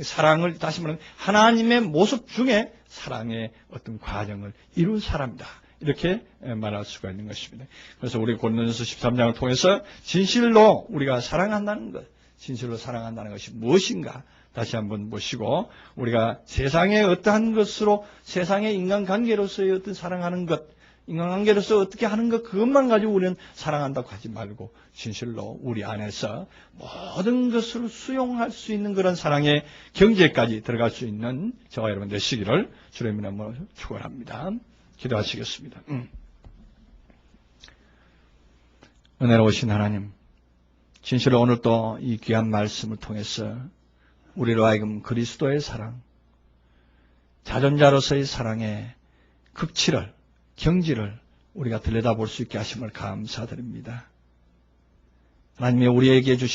사랑을 다시 말하면 하나님의 모습 중에 사랑의 어떤 과정을 이룬 사람이다. 이렇게 말할 수가 있는 것입니다. 그래서 우리 고린도전서 13장을 통해서 진실로 우리가 사랑한다는 것, 진실로 사랑한다는 것이 무엇인가 다시 한번 보시고 우리가 세상의 어떠한 것으로 세상의 인간관계로서의 어떤 사랑하는 것 인간관계로서 어떻게 하는 것 그것만 가지고 우리는 사랑한다고 하지 말고 진실로 우리 안에서 모든 것을 수용할 수 있는 그런 사랑의 경제까지 들어갈 수 있는 저와 여러분 되시기를 주의 이름으로 축원합니다. 기도하시겠습니다. 은혜로우신 하나님, 진실로 오늘 또 이 귀한 말씀을 통해서 우리로 하여금 그리스도의 사랑, 자존자로서의 사랑의 극치를, 경지를 우리가 들여다볼 수 있게 하심을 감사드립니다. 하나님이 우리에게 주신